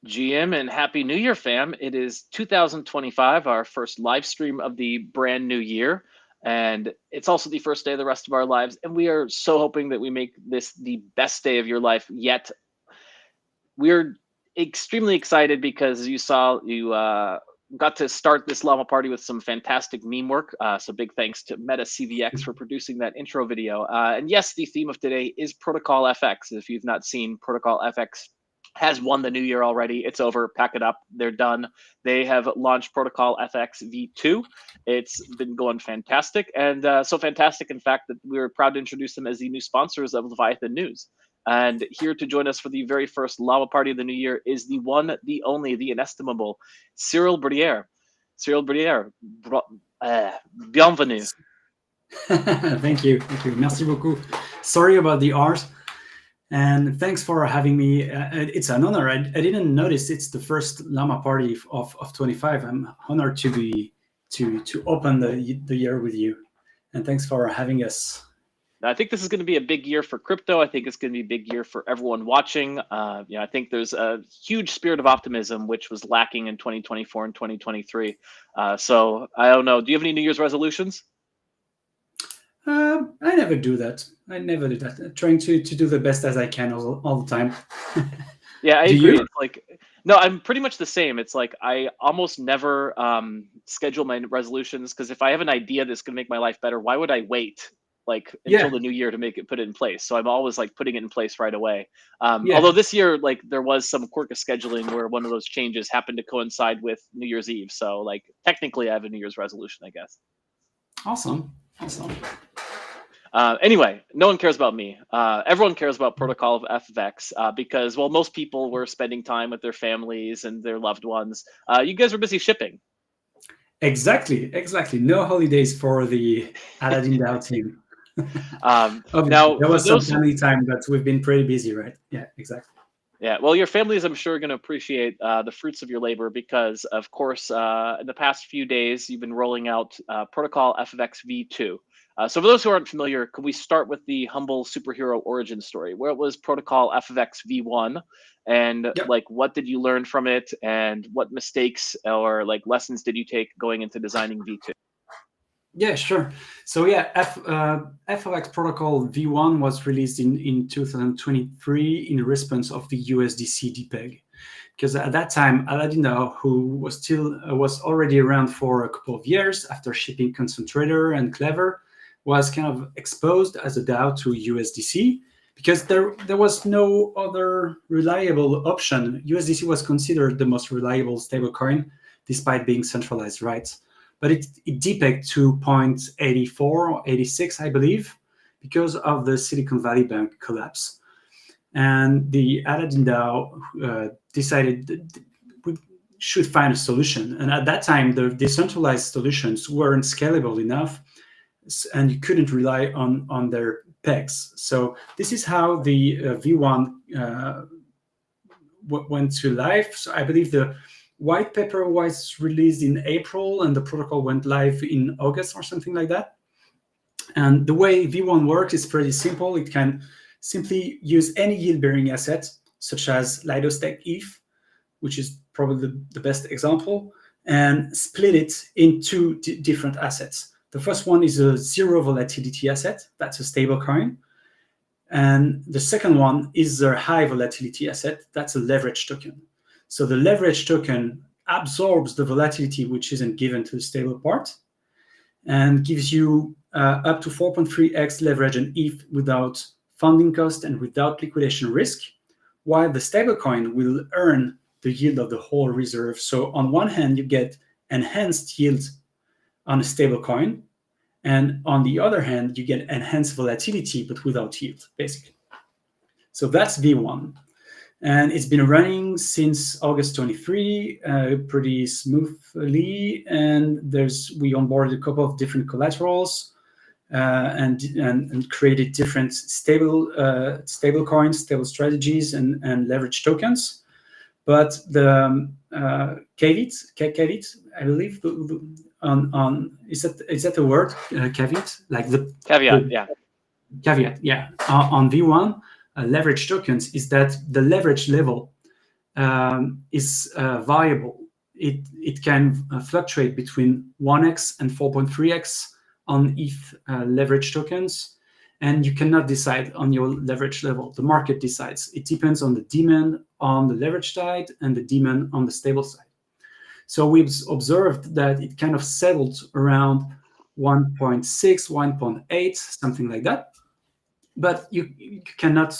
GM, and Happy New Year, fam. It is 2025, our first live stream of the brand new year. And it's also the first day of the rest of our lives. And we are so hoping that we make this the best day of your life yet. We're extremely excited because you got to start this Llama Party with some fantastic meme work. So big thanks to Meta CVX for producing that intro video. And yes, the theme of today is Protocol FX. If you've not seen, Protocol FX has won the new year already. It's over. Pack it up. They're done. They have launched Protocol FX V2. It's been going fantastic, and so fantastic, in fact, that we're proud to introduce them as the new sponsors of Leviathan News. And here to join us for the very first Llama Party of the new year is the one, the only, the inestimable Cyril Briere. Cyril Briere, bienvenue. Thank you. Merci beaucoup. Sorry about the R's. And thanks for having me. It's an honor. I didn't notice it's the first Llama Party of 25. I'm honored to open the year with you. And thanks for having us. I think this is going to be a big year for crypto. I think it's going to be a big year for everyone watching. I think there's a huge spirit of optimism, which was lacking in 2024 and 2023. So I don't know. Do you have any New Year's resolutions? I never do that. I'm trying to do the best as I can all the time. Yeah, I agree. It's like, no, I'm pretty much the same. It's like I almost never schedule my resolutions, because if I have an idea that's going to make my life better, why would I wait until the new year to put it in place? So I'm always putting it in place right away. Although this year, there was some quirk of scheduling where one of those changes happened to coincide with New Year's Eve. So technically I have a New Year's resolution, I guess. Awesome. Anyway, no one cares about me. Everyone cares about Protocol of FX because, well, most people were spending time with their families and their loved ones. You guys were busy shipping. Exactly. No holidays for the Paladin DAO team. Now, there was some family time, but we've been pretty busy, right? Yeah, exactly. Yeah, well, your families, I'm sure, are going to appreciate the fruits of your labor because, of course, in the past few days, you've been rolling out Protocol FX V2. So for those who aren't familiar, could we start with the humble superhero origin story? Where it was Protocol FX V1, and what did you learn from it, and what mistakes or lessons did you take going into designing V2? Yeah, sure. So yeah, FX Protocol V1 was released in 2023 in response of the USDC depeg. Because at that time, Paladin DAO, who was already around for a couple of years after shipping Concentrator and Clever, was kind of exposed as a DAO to USDC because there was no other reliable option. USDC was considered the most reliable stablecoin, despite being centralized, right? But it depegged to 0.84 or 86, I believe, because of the Silicon Valley Bank collapse. And the Paladin DAO decided that we should find a solution. And at that time, the decentralized solutions weren't scalable enough, and you couldn't rely on their pegs. So this is how the V1 went to life. So I believe the white paper was released in April and the protocol went live in August or something like that. And the way V1 works is pretty simple. It can simply use any yield-bearing asset, such as Lidostake ETH, which is probably the best example, and split it into different assets. The first one is a zero volatility asset. That's a stable coin. And the second one is a high volatility asset. That's a leverage token. So the leverage token absorbs the volatility which isn't given to the stable part and gives you up to 4.3x leverage on ETH without funding cost and without liquidation risk, while the stablecoin will earn the yield of the whole reserve. So on one hand, you get enhanced yield on a stablecoin, and on the other hand, you get enhanced volatility, but without yield, basically. So that's V1. And it's been running since August 23, pretty smoothly. And we onboarded a couple of different collaterals and created different stable coins, stable strategies, and leverage tokens. But the caveat, I believe, is that the word caveat? Like the caveat, yeah. Caveat, yeah. On V1. Leverage tokens is that the leverage level is variable. It can fluctuate between 1x and 4.3x on ETH leverage tokens, and you cannot decide on your leverage level. The market decides. It depends on the demand on the leverage side and the demand on the stable side. So we've observed that it kind of settled around 1.6, 1.8, something like that. But you cannot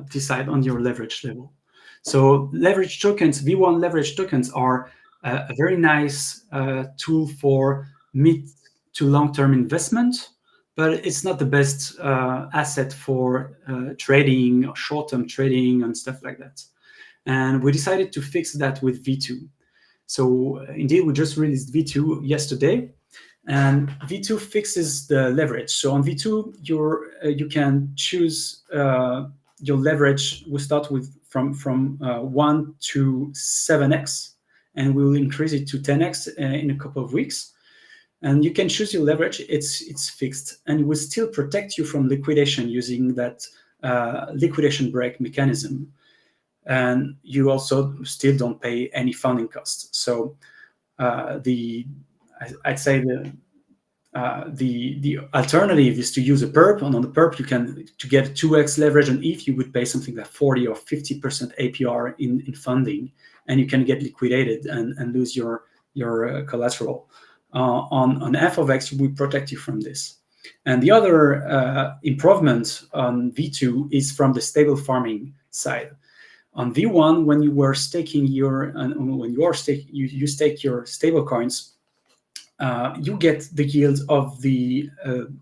decide on your leverage level. So leverage tokens, V1 leverage tokens, are a very nice tool for mid to long-term investment, but it's not the best asset for trading or short-term trading and stuff like that. And we decided to fix that with V2. So indeed, we just released V2 yesterday, and V2 fixes the leverage. So on V2, you can choose your leverage. We start with from 1 to 7x, and we'll increase it to 10x in a couple of weeks. And you can choose your leverage. It's fixed, and it will still protect you from liquidation using that liquidation break mechanism. And you also still don't pay any funding costs. So I'd say the alternative is to use a perp, and on the perp to get 2x leverage on ETH, you would pay something like 40 or 50% APR in funding, and you can get liquidated and lose your collateral. On FOX, we protect you from this. And the other improvement on V2 is from the stable farming side. On V1, when you were staking you stake your stable coins, you get the yield of the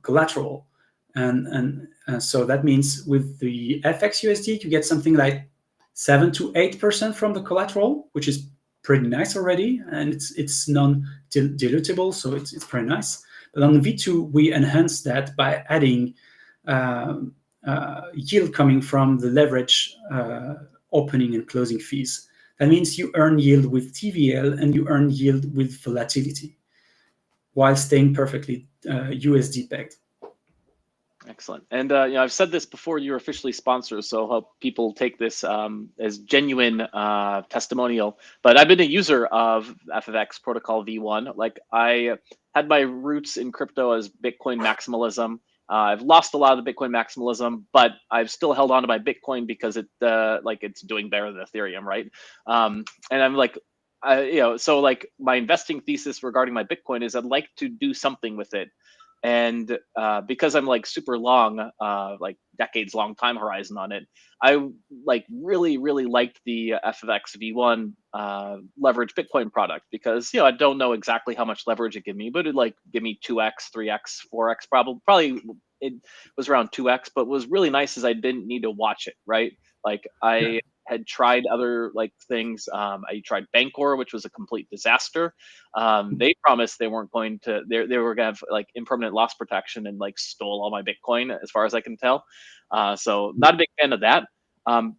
collateral, and so that means with the FXUSD you get something like 7 to 8% from the collateral, which is pretty nice already, and it's non-dilutable, so it's pretty nice. But on V2, we enhance that by adding yield coming from the leverage opening and closing fees. That means you earn yield with TVL and you earn yield with volatility, while staying perfectly USD pegged. Excellent. And I've said this before you're officially sponsored, so I hope people take this as genuine testimonial. But I've been a user of FFX protocol V1. Like, I had my roots in crypto as Bitcoin maximalism. I've lost a lot of the Bitcoin maximalism, but I've still held on to my Bitcoin because it's doing better than Ethereum, right? And I'm like, so like my investing thesis regarding my Bitcoin is I'd like to do something with it. And because I'm like super long, like decades long time horizon on it, I like really liked the FFX V1 leverage Bitcoin product, because I don't know exactly how much leverage it give me, but it like give me 2x, 3x, 4x, probably it was around 2x. But what was really nice is I didn't need to watch it, right? Like I had tried other like things. I tried Bancor, which was a complete disaster. They promised they weren't going to, they were going to have like impermanent loss protection, and like stole all my Bitcoin as far as I can tell. So not a big fan of that.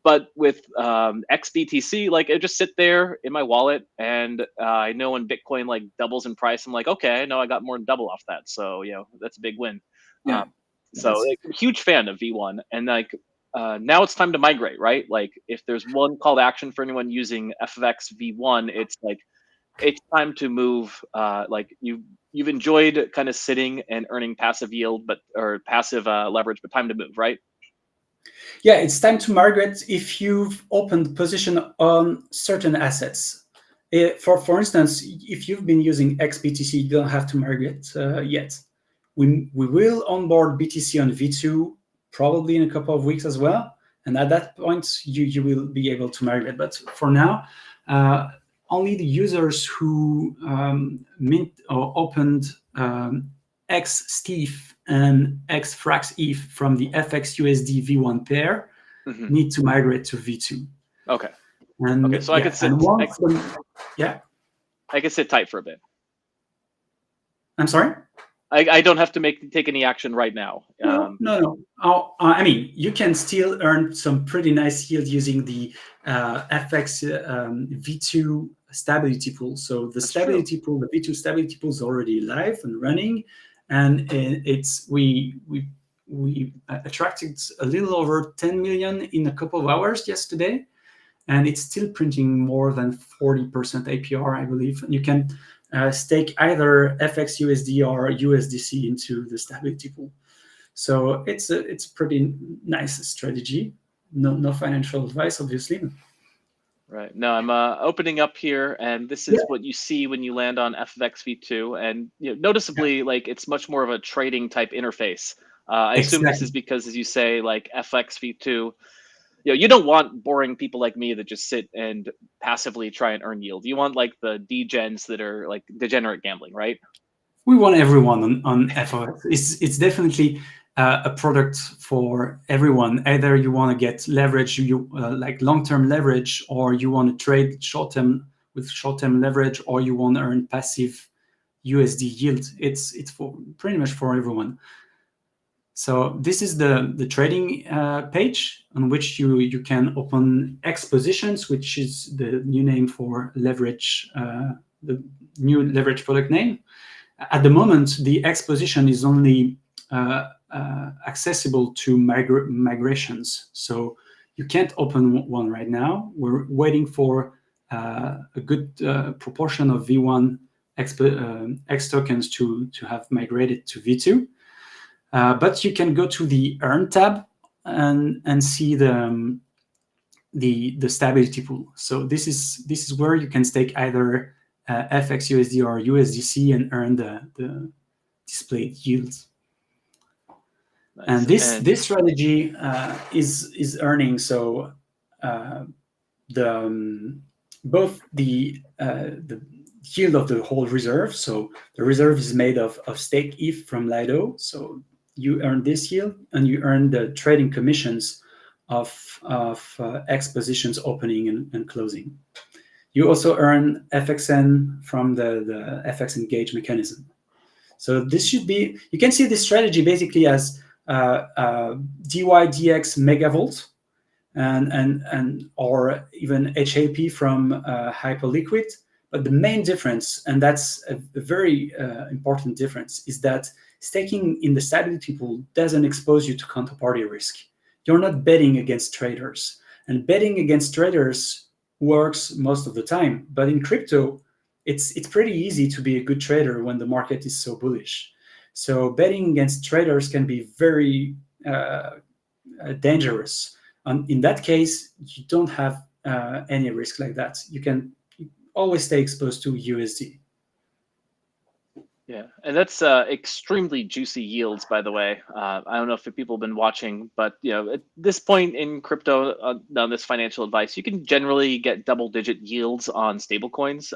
But with XBTC, like, I just sit there in my wallet, and I know when Bitcoin like doubles in price, I'm like, okay, I know I got more than double off that. So, that's a big win. Yeah. So like, I'm a huge fan of V1, and like, now it's time to migrate, right? Like, if there's one call to action for anyone using FFX V1, it's like, it's time to move. Like, you've enjoyed kind of sitting and earning passive yield, or passive leverage, but time to move, right? Yeah, it's time to migrate if you've opened position on certain assets. For instance, if you've been using XBTC, you don't have to migrate yet. We will onboard BTC on V2 probably in a couple of weeks as well, and at that point you will be able to migrate. But for now, only the users who mint or opened XSTEEF and XFrax ETH from the FXUSD V1 pair need to migrate to V2. Okay. And okay, so I could sit. I could sit tight for a bit. I'm sorry? I don't have to take any action right now. No. I mean, you can still earn some pretty nice yield using the FX V2 stability pool. So the stability pool, the V2 stability pool, is already live and running, and we attracted a little over 10 million in a couple of hours yesterday, and it's still printing more than 40% APR, I believe. And you can stake either FX USD or USDC into the stability pool. So it's a pretty nice strategy. No financial advice, obviously. Right. No, I'm opening up here, and this is what you see when you land on FFX v2. And noticeably, like it's much more of a trading type interface. I assume this is because, as you say, like FX v2, you don't want boring people like me that just sit and passively try and earn yield. You want like the degens that are like degenerate gambling, right? We want everyone on FOX. It's definitely a product for everyone. Either you want to get leverage, like long-term leverage, or you want to trade short-term with short-term leverage, or you want to earn passive USD yield. It's for pretty much for everyone. So this is the trading page on which you can open X positions, which is the new name for leverage, the new leverage product name. At the moment, the X position is only accessible to migrations. So you can't open one right now. We're waiting for a good proportion of V1 X tokens to have migrated to V2. But you can go to the Earn tab and see the stability pool. So this is where you can stake either FX USD or USDC and earn the displayed yields. Nice. And this strategy is earning so both the yield of the whole reserve. So the reserve is made of stake ETH from Lido. So you earn this yield, and you earn the trading commissions of X positions opening and closing. You also earn FXN from the FX Engage mechanism. So this should be, you can see this strategy basically as DYDX Megavolt and or even HAP from Hyperliquid. But the main difference, and that's a very important difference, is that staking in the stability pool doesn't expose you to counterparty risk. You're not betting against traders, and betting against traders works most of the time. But in crypto, it's pretty easy to be a good trader when the market is so bullish. So betting against traders can be very dangerous. In that case, you don't have any risk like that. You can always stay exposed to USD. Yeah, and that's extremely juicy yields, by the way. I don't know if people have been watching, but at this point in crypto, on this financial advice, you can generally get double-digit yields on stablecoins,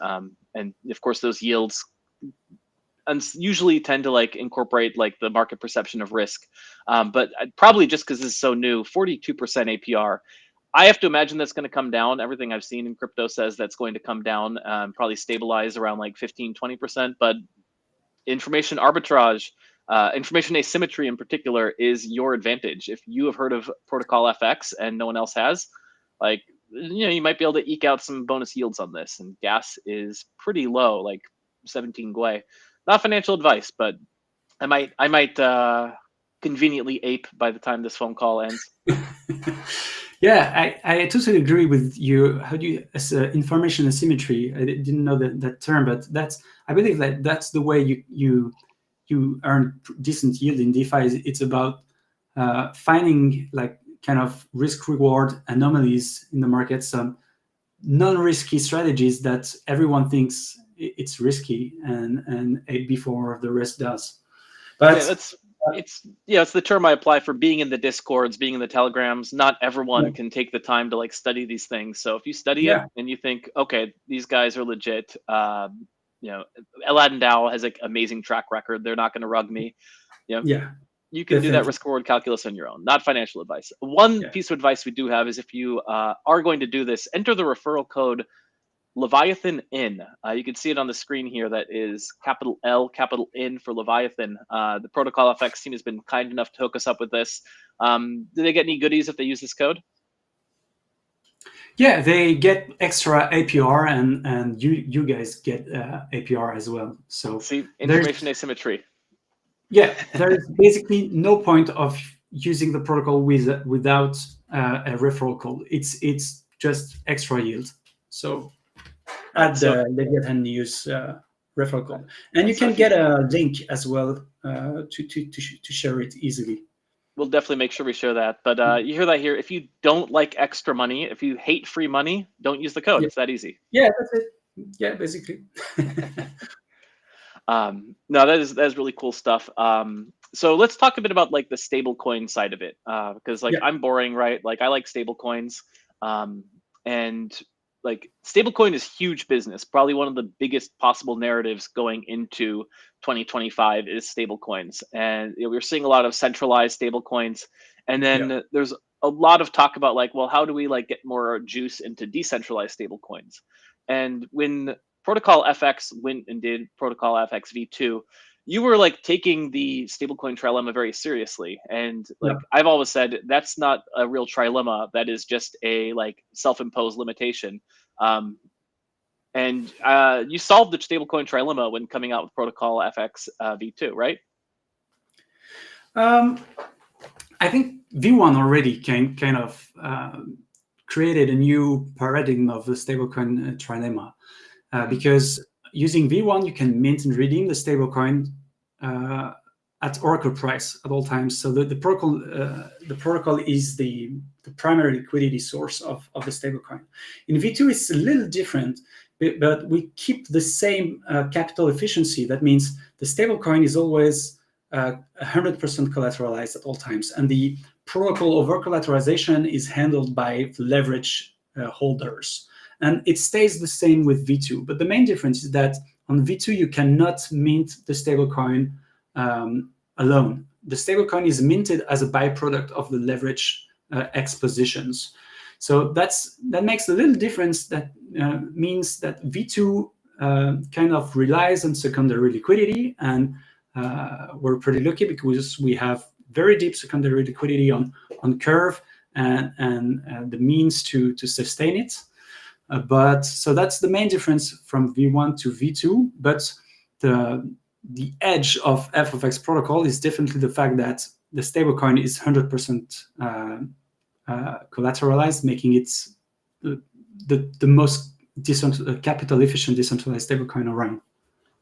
and of course, those yields usually tend to like incorporate like the market perception of risk. But probably just because this is so new, 42% APR. I have to imagine that's going to come down. Everything I've seen in crypto says that's going to come down, probably stabilize around like 15-20%. But information arbitrage, information asymmetry in particular is your advantage. If you have heard of Protocol FX and no one else has, like, you might be able to eke out some bonus yields on this. And gas is pretty low, like 17 Gwei. Not financial advice, but I might conveniently ape by the time this phone call ends. Yeah, I totally agree with you. How do you, as information asymmetry? I didn't know that term, but I believe that's the way you earn decent yield in DeFi. It's about finding like kind of risk reward anomalies in the market, some non-risky strategies that everyone thinks it's risky, and before the rest does. But yeah, it's the term I apply for being in the Discords, being in the Telegrams. Not everyone can take the time to like study these things. So if you study it and you think, okay, these guys are legit, Aladdin DAO has like amazing track record. They're not going to rug me. You can do that risk reward calculus on your own. Not financial advice. One piece of advice we do have is if you are going to do this, enter the referral code Leviathan in. You can see it on the screen here. That is capital L, capital N for Leviathan. The Protocol FX team has been kind enough to hook us up with this. Do they get any goodies if they use this code? Yeah, they get extra APR, and you guys get APR as well. So see, information asymmetry. Yeah, there's basically no point of using the protocol without a referral code. It's just extra yield. So add the Leviathan News referral code, and you can get a link as well to share it easily. We'll definitely make sure we share that. But you hear that here. If you don't like extra money, if you hate free money, don't use the code. Yeah. It's that easy. Yeah, that's it. Yeah, basically. No, that is really cool stuff. So let's talk a bit about like the stablecoin side of it, because like I'm boring, right? Like I like stablecoins, and like stablecoin is huge business. Probably one of the biggest possible narratives going into 2025 is stablecoins, and we're seeing a lot of centralized stablecoins, and then there's a lot of talk about like, well, how do we like get more juice into decentralized stablecoins? And when Protocol FX went and did Protocol FX v2, you were like taking the stablecoin trilemma very seriously. And like I've always said, that's not a real trilemma. That is just a like self-imposed limitation. And you solved the stablecoin trilemma when coming out with Protocol FX v2, right? I think v1 already kind of created a new paradigm of the stablecoin trilemma. Because using v1, you can mint and redeem the stablecoin at Oracle price at all times. So the protocol is the primary liquidity source of the stablecoin. In v2, it's a little different, but we keep the same capital efficiency. That means the stablecoin is always 100% collateralized at all times, and the protocol over collateralization is handled by leverage holders. And it stays the same with v2. But the main difference is that on v2, you cannot mint the stablecoin alone. The stablecoin is minted as a byproduct of the leverage X positions. So that makes a little difference. That means that v2 kind of relies on secondary liquidity. And we're pretty lucky because we have very deep secondary liquidity on Curve and the means to sustain it. But so that's the main difference from v1 to v2. But the edge of f of x protocol is definitely the fact that the stablecoin is 100% collateralized, making it the most capital efficient decentralized stablecoin around.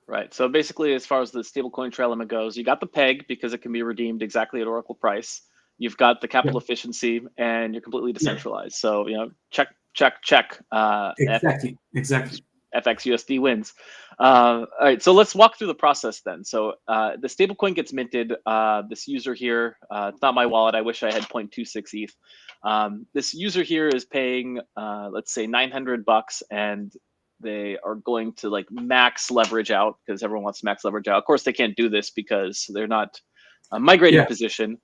Right. So basically, as far as the stablecoin trilemma goes, you got the peg because it can be redeemed exactly at Oracle price. You've got the capital efficiency, and you're completely decentralized. So check. Exactly. FXUSD wins. All right, so let's walk through the process then. So the stablecoin gets minted. This user here, it's not my wallet. I wish I had 0.26 ETH. This user here is paying, let's say, $900, and they are going to like max leverage out because everyone wants to max leverage out. Of course, they can't do this because they're not migrating position.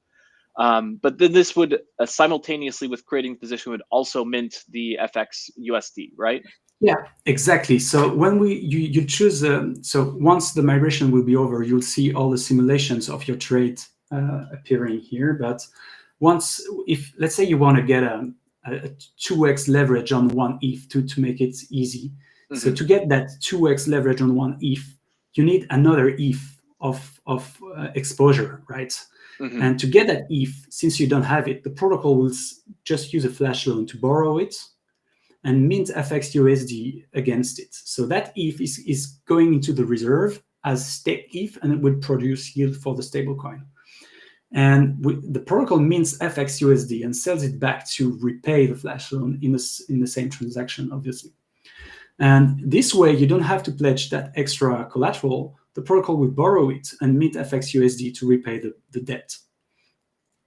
But then this would simultaneously with creating position would also mint the FX USD, right? Yeah, exactly. So when you choose, so once the migration will be over, you'll see all the simulations of your trade appearing here. But if let's say you want to get a 2x leverage on one ETH to make it easy. So to get that 2x leverage on one ETH, you need another ETH of exposure, right? And to get that ETH, since you don't have it, the protocol will just use a flash loan to borrow it and mint FX USD against it. So that ETH is going into the reserve as staked ETH, and it would produce yield for the stablecoin. And the protocol mints FX USD and sells it back to repay the flash loan in the same transaction, obviously. And this way, you don't have to pledge that extra collateral. The protocol will borrow it and mint FX USD to repay the debt.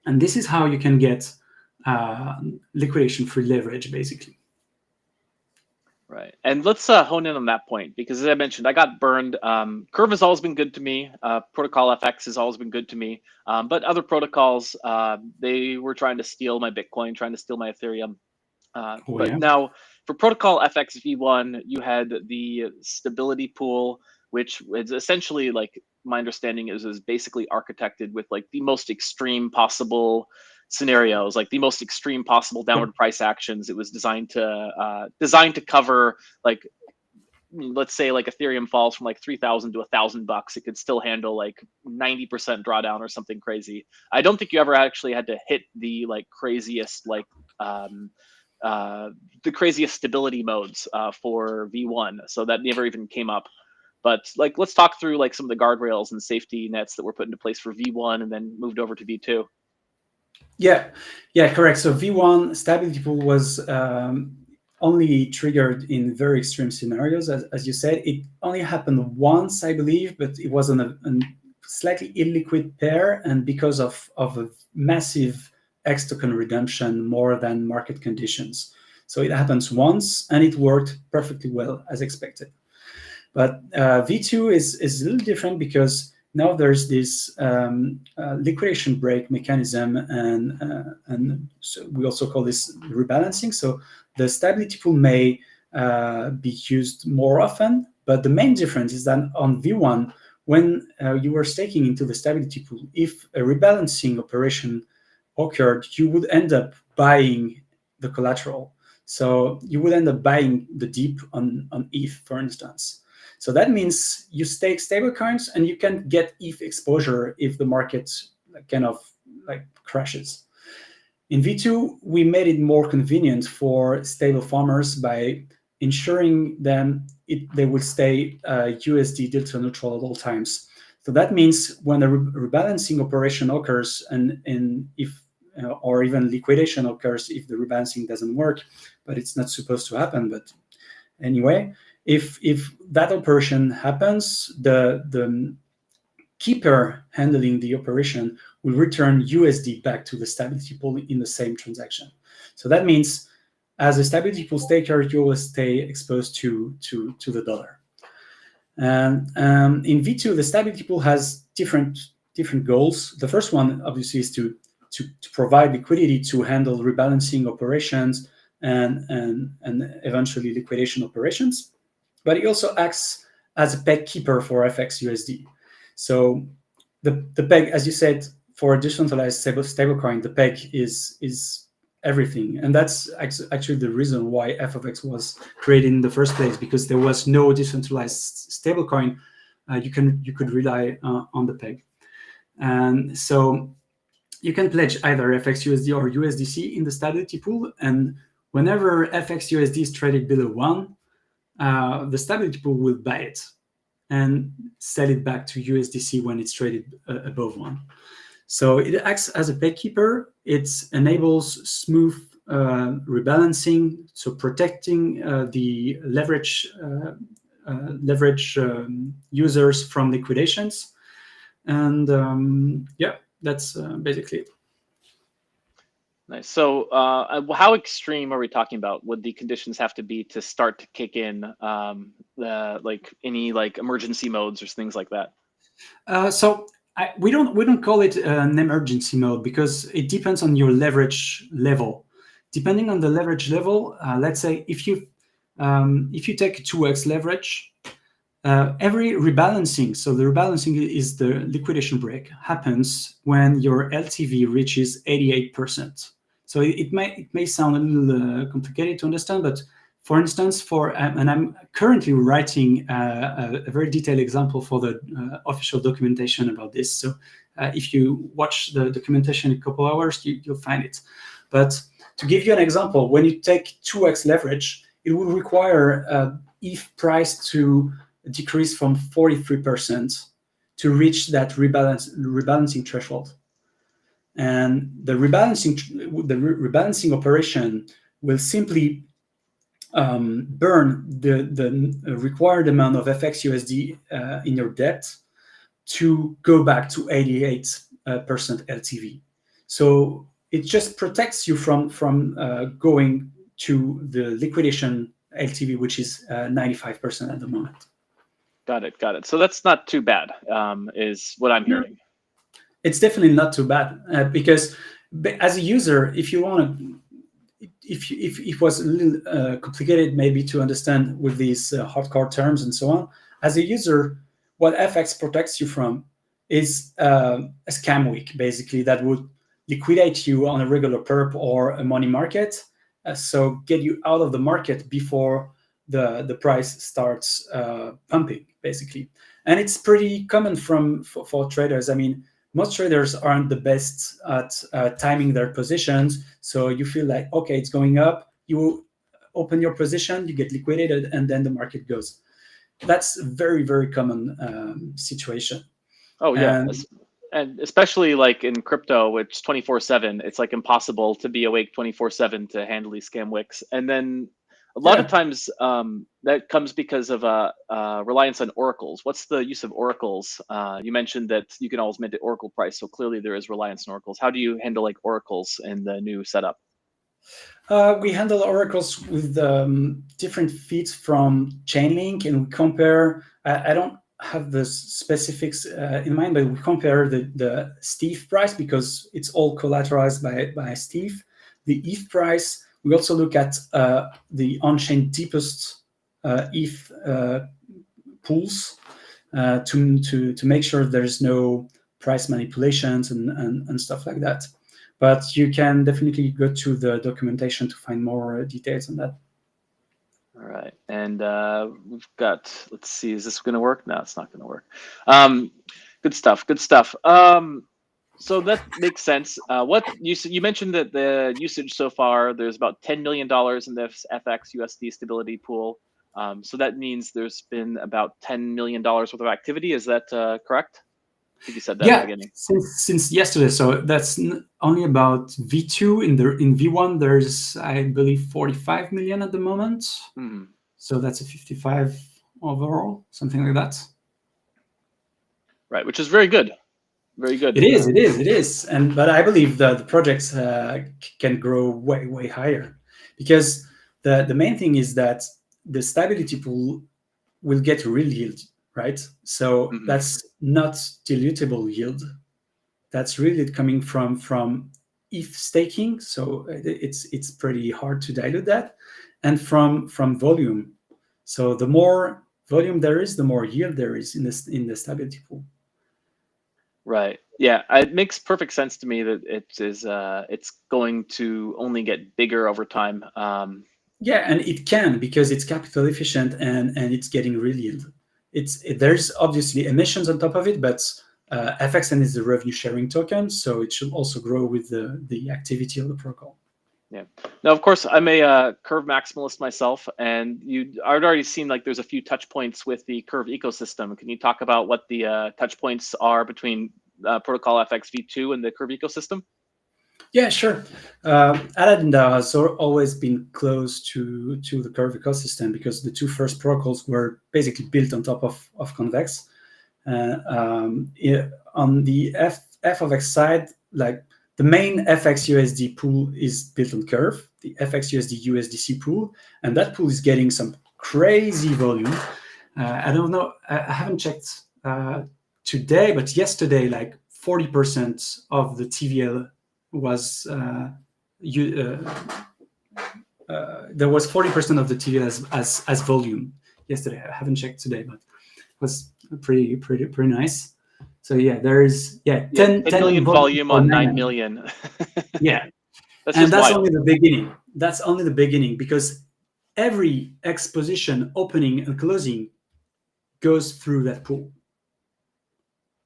And this is how you can get liquidation-free leverage, basically. Right. And let's hone in on that point, because as I mentioned, I got burned. Curve has always been good to me. Protocol FX has always been good to me. But other protocols, they were trying to steal my Bitcoin, trying to steal my Ethereum. Now for Protocol FX v1, you had the stability pool, which is essentially, like, my understanding is basically architected with like the most extreme possible scenarios, like the most extreme possible downward price actions. It was designed to cover, like, let's say like Ethereum falls from like 3,000 to $1,000, it could still handle like 90% drawdown or something crazy. I don't think you ever actually had to hit the like craziest like the craziest stability modes for V1, so that never even came up. But like, let's talk through like some of the guardrails and safety nets that were put into place for V1 and then moved over to V2. Yeah, correct. So V1 stability pool was only triggered in very extreme scenarios, as you said. It only happened once, I believe, but it was on a slightly illiquid pair, and because of a massive X token redemption more than market conditions. So it happens once, and it worked perfectly well as expected. But V2 is a little different because now there's this liquidation break mechanism, and so we also call this rebalancing. So the stability pool may be used more often, but the main difference is that on V1, when you were staking into the stability pool, if a rebalancing operation occurred, you would end up buying the collateral. So you would end up buying the dip on ETH, for instance. So that means you stake stablecoins and you can get ETH exposure if the market kind of like crashes. In V2, we made it more convenient for stable farmers by ensuring them they will stay USD delta neutral at all times. So that means when a rebalancing operation occurs, and if or even liquidation occurs if the rebalancing doesn't work, but it's not supposed to happen. But anyway, if that operation happens, the keeper handling the operation will return USD back to the stability pool in the same transaction. So that means as a stability pool staker, you will stay exposed to the dollar. And in V2, the stability pool has different goals. The first one, obviously, is to provide liquidity to handle rebalancing operations and eventually liquidation operations. But it also acts as a peg keeper for FX USD. So the peg, as you said, for a decentralized stablecoin, the peg is everything, and that's actually the reason why FX was created in the first place, because there was no decentralized stablecoin. You could rely on the peg, and so you can pledge either FX USD or USDC in the stability pool, and whenever FX USD is traded below 1, the stability pool will buy it and sell it back to USDC when it's traded above 1. So it acts as a peg keeper. It enables smooth rebalancing, so protecting the leverage users from liquidations. And that's basically it. Nice. So how extreme are we talking about? Would the conditions have to be to start to kick in like any like emergency modes or things like that? We don't call it an emergency mode because it depends on your leverage level. Depending on the leverage level, let's say if you take 2x leverage, every rebalancing, so the rebalancing is the liquidation break, happens when your LTV reaches 88%. So it may sound a little complicated to understand, but for instance, and I'm currently writing a very detailed example for the official documentation about this. So if you watch the documentation in a couple hours, you'll find it. But to give you an example, when you take 2x leverage, it will require ETH price to decrease from 43% to reach that rebalancing threshold. And the rebalancing operation will simply burn the required amount of FX USD in your debt to go back to 88% LTV. So it just protects you from going to the liquidation LTV, which is 95% at the moment. Got it. So that's not too bad, is what I'm hearing. It's definitely not too bad because as a user, if you want to, if it was a little complicated maybe to understand with these hardcore terms and so on, as a user, what FX protects you from is a scam week, basically, that would liquidate you on a regular perp or a money market, so get you out of the market before the price starts pumping, basically. And it's pretty common for traders. I mean, most traders aren't the best at timing their positions. So you feel like, okay, it's going up. you open your position, you get liquidated, and then the market goes. That's a very, very common situation. Oh yeah, And and especially like in crypto, which 24/7, it's like impossible to be awake 24/7 to handily scam wicks. And then a lot of yeah, times that comes because of reliance on oracles. What's the use of oracles? You mentioned that you can always mint the oracle price, so clearly there is reliance on oracles. How do you handle like oracles in the new setup? we handle oracles with different feeds from Chainlink, and we compare. I don't have the specifics in mind, but we compare the Steve price because it's all collateralized by Steve. The ETH price. We also look at the on-chain deepest ETH pools to make sure there's no price manipulations and stuff like that. But you can definitely go to the documentation to find more details on that. All right, and we've got. Let's see, is this going to work? No, it's not going to work. Good stuff. Good stuff. So that makes sense. What you mentioned that the usage so far, there's about $10 million in this FX USD stability pool. So that means there's been about $10 million worth of activity. Is that correct? I think you said that at the beginning. Since yesterday. So that's only about V2. In V1, there's, I believe, 45 million at the moment. Mm-hmm. So that's a 55 overall, something like that. Right, which is very good. Very good. It is. But I believe the projects can grow way higher, because the main thing is that the stability pool will get real yield, right? So that's not dilutable yield. That's really coming from ETH staking. So it's pretty hard to dilute that, and from volume. So the more volume there is, the more yield there is in the stability pool. Right. Yeah, it makes perfect sense to me that it's going to only get bigger over time. Yeah, and it can, because it's capital efficient and it's getting real yield. There's obviously emissions on top of it, but FXN is the revenue sharing token, so it should also grow with the activity of the protocol. Yeah. Now, of course, I'm a Curve maximalist myself, and I've already seen like there's a few touch points with the Curve ecosystem. Can you talk about what the touch points are between Protocol FX V2 and the Curve ecosystem? Yeah, sure. Paladin has always been close to the Curve ecosystem, because the two first protocols were basically built on top of Convex. On the F of X side, like the main FX USD pool is built on Curve, the FX USD USDC pool, and that pool is getting some crazy volume. I don't know, I haven't checked today, but yesterday, like 40% of the TVL was there was 40% of the TVL as volume yesterday. I haven't checked today, but it was pretty nice. So yeah, there's 10 million volume on 9 million. Yeah, that's wild. only the beginning. That's only the beginning, because every exposition opening and closing goes through that pool.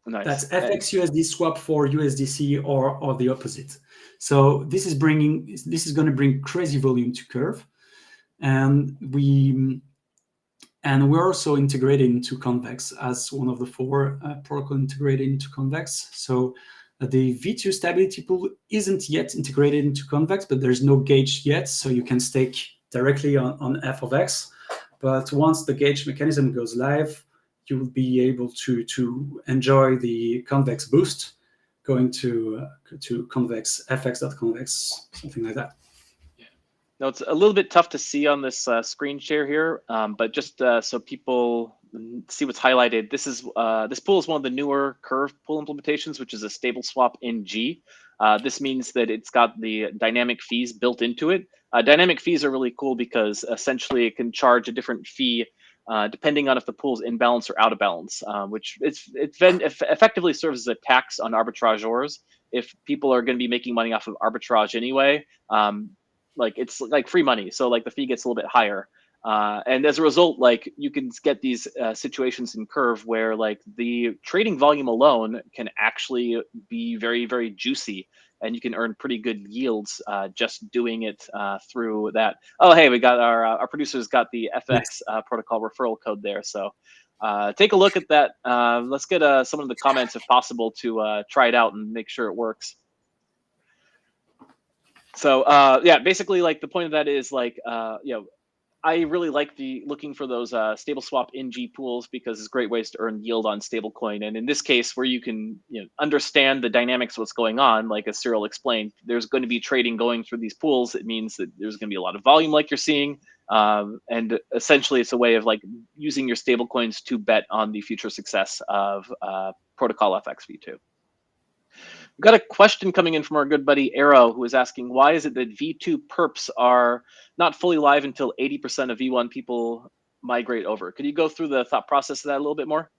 Nice. That's FX USD swap for USDC or the opposite. So this is going to bring crazy volume to Curve, and we're also integrated into Convex as one of the 4 protocol integrated into Convex. So the V2 stability pool isn't yet integrated into Convex, but there's no gauge yet, so you can stake directly on F of X. But once the gauge mechanism goes live, you will be able to enjoy the Convex boost, going to Convex, fx.convex, something like that. Yeah. Now, it's a little bit tough to see on this screen share here, but just so people see what's highlighted, this pool is one of the newer Curve pool implementations, which is a StableSwap NG. This means that it's got the dynamic fees built into it. Dynamic fees are really cool because essentially it can charge a different fee depending on if the pool's in balance or out of balance, which effectively serves as a tax on arbitrageurs. If people are going to be making money off of arbitrage anyway, like it's like free money, so like the fee gets a little bit higher. And as a result, like you can get these situations in Curve where like the trading volume alone can actually be very, very juicy. and you can earn pretty good yields just doing it through that. Oh, hey, we got our producers got the FX protocol referral code there, so take a look at that. Let's get some of the comments if possible to try it out and make sure it works. So yeah, basically, like the point of that is like I really like looking for those StableSwap NG pools because it's great ways to earn yield on stablecoin. And in this case, where you can understand the dynamics of what's going on, like as Cyril explained, there's going to be trading going through these pools. It means that there's going to be a lot of volume, like you're seeing, and essentially it's a way of like using your stablecoins to bet on the future success of Protocol FX v2. We've got a question coming in from our good buddy Arrow, who is asking, why is it that V2 perps are not fully live until 80% of V1 people migrate over? Could you go through the thought process of that a little bit more?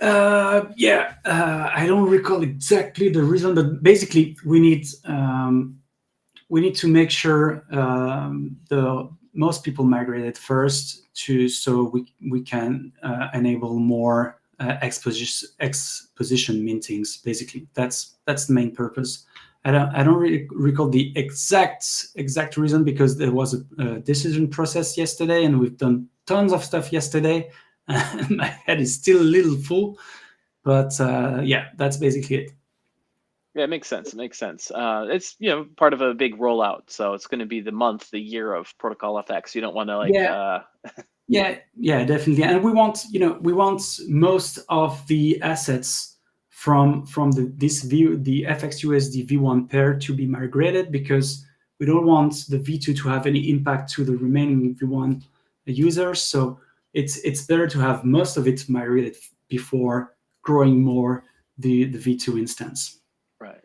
Yeah, I don't recall exactly the reason, but basically we need to make sure the most people migrated first so we can enable more exposition mintings. Basically, that's the main purpose. I don't really recall the exact reason, because there was a decision process yesterday, and we've done tons of stuff yesterday, and my head is still a little full. But yeah, that's basically it. Yeah, it makes sense. It makes sense. It's part of a big rollout, so it's going to be the month, the year of Protocol FX. You don't want to like. Yeah, definitely. And we want most of the assets from the FXUSD V1 pair to be migrated, because we don't want the V2 to have any impact to the remaining V1 users. So it's better to have most of it migrated before growing more the V2 instance.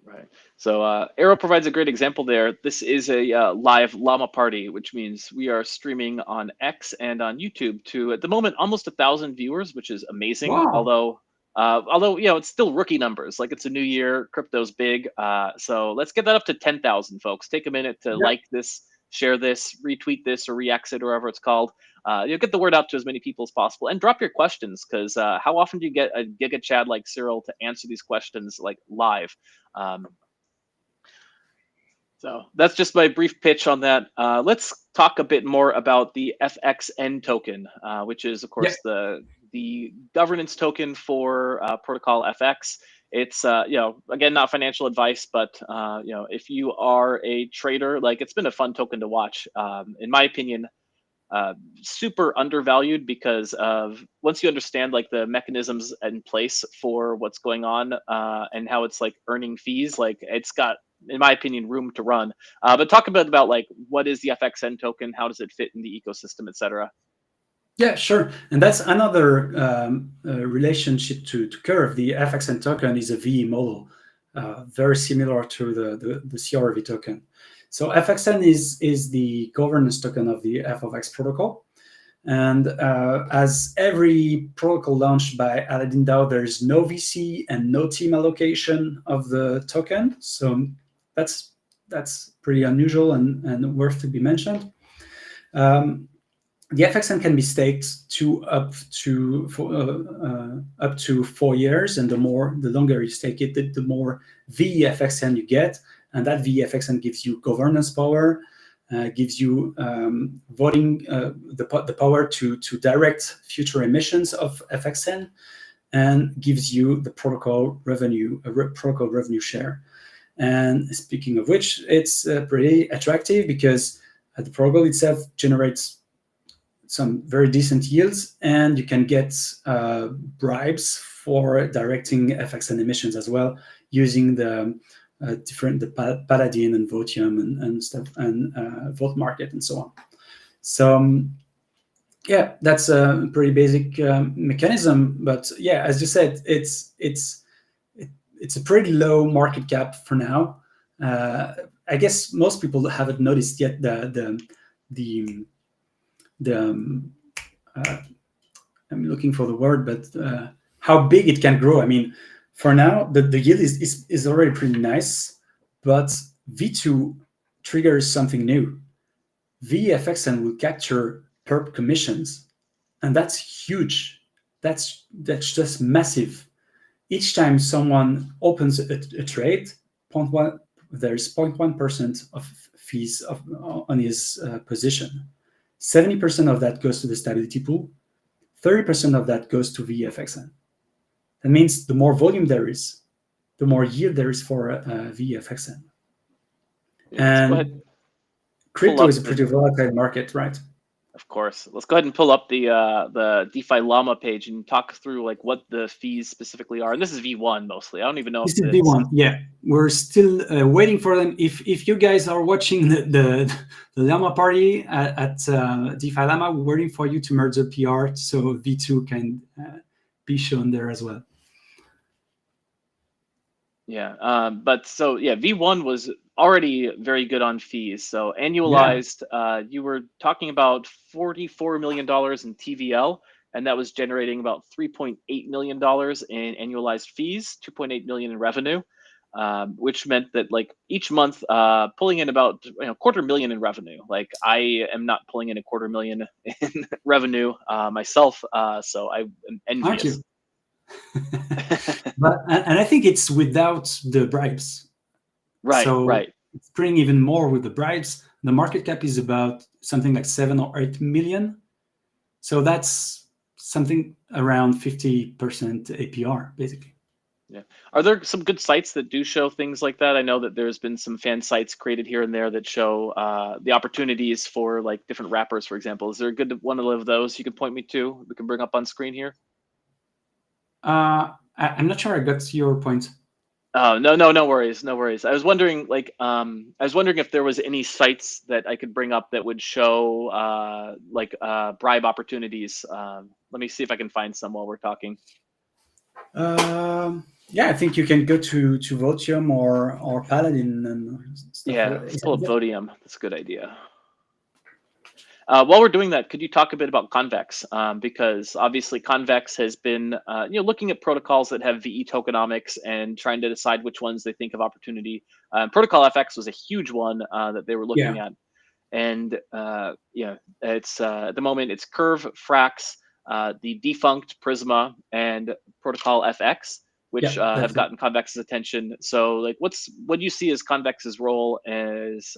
Right. So Arrow provides a great example there. This is a live Llama Party, which means we are streaming on X and on YouTube to, at the moment, almost 1,000 viewers, which is amazing. Wow. Although it's still rookie numbers. Like, it's a new year, crypto's big. So let's get that up to 10,000, folks. Take a minute to like this, share this, retweet this, or re-exit, or whatever it's called. Get the word out to as many people as possible, and drop your questions, because how often do you get a Giga Chad like Cyril to answer these questions like live? So that's just my brief pitch on that. Let's talk a bit more about the FXN token, which is, of course, the governance token for Protocol FX. It's again, not financial advice, but if you are a trader, like, it's been a fun token to watch. In my opinion, super undervalued, because of, once you understand like the mechanisms in place for what's going on and how it's like earning fees, like, it's got, in my opinion, room to run. But talk a bit about like, what is the FXN token, how does it fit in the ecosystem, etc. Yeah, sure. And that's another relationship to Curve. The FXN token is a VE model, very similar to the CRV token. So FXN is the governance token of the FOX protocol. And as every protocol launched by Paladin DAO, there is no VC and no team allocation of the token. So that's pretty unusual and worth to be mentioned. The FXN can be staked up to 4 years, and the longer you stake it, the more VFXN you get, and that VFXN gives you governance power, gives you voting, the power to direct future emissions of FXN, and gives you the protocol revenue share. And speaking of which, it's pretty attractive, because the protocol itself generates some very decent yields, and you can get bribes for directing FXN emissions as well, using the Paladin and Votium and stuff, and Vote Market and so on. So yeah, that's a pretty basic mechanism. But yeah, as you said, it's a pretty low market cap for now. I guess most people haven't noticed yet I'm looking for the word, but how big it can grow. I mean, for now, the yield is already pretty nice, but V2 triggers something new. VFXN will capture perp commissions, and that's huge. That's just massive. each time someone opens a trade, 0.1, there's 0.1% of fees on his position. 70% of that goes to the stability pool. 30% of that goes to VFXN. That means the more volume there is, the more yield there is for VFXN. Yeah, let's go ahead. And crypto is a pretty volatile market, right? Of course. Let's go ahead and pull up the DeFi Llama page and talk through like what the fees specifically are. And this is V1 mostly. I don't even know this if is V1. Yeah, we're still waiting for them. If you guys are watching the Llama Party at DeFi Llama, we're waiting for you to merge the PR so V2 can be shown there as well. Yeah, but so yeah, V1 was already very good on fees. So annualized, you were talking about $44 million in TVL, and that was generating about $3.8 million in annualized fees, 2.8 million in revenue, which meant that like each month, pulling in about $250,000 in revenue. Like I am not pulling in $250,000 in revenue myself, so I am envious. Aren't you? And I think it's without the bribes. Right, so right. It's bringing even more with the bribes. The market cap is about something like 7 or 8 million. So that's something around 50% APR, basically. Yeah. Are there some good sites that do show things like that? I know that there's been some fan sites created here and there that show the opportunities for like different wrappers, for example. Is there a good one of those you could point me to? We can bring up on screen here. I'm not sure I got your point. Oh, no worries, no worries. I was wondering, like, if there was any sites that I could bring up that would show, bribe opportunities. Let me see if I can find some while we're talking. Yeah, I think you can go to Votium or Paladin and stuff. Yeah, let's pull up Vodium. That's a good idea. While we're doing that, could you talk a bit about Convex? Because obviously Convex has been, looking at protocols that have VE tokenomics and trying to decide which ones they think of opportunity. Protocol FX was a huge one that they were looking at, and it's at the moment it's Curve, Frax, the defunct Prisma, and Protocol FX, which have gotten Convex's attention. So, like, what do you see as Convex's role as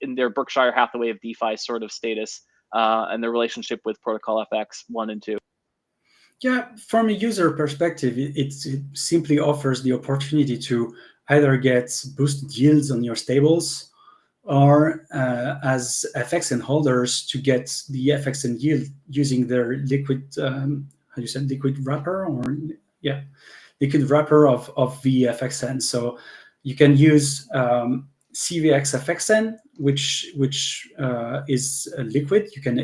in their Berkshire Hathaway of DeFi sort of status and their relationship with Protocol FX 1 and 2? Yeah, from a user perspective, it simply offers the opportunity to either get boosted yields on your stables, or as FXN holders to get the FXN yield using their liquid, liquid wrapper, or liquid wrapper of VFXN. So you can use CVX FXN, which is liquid. You can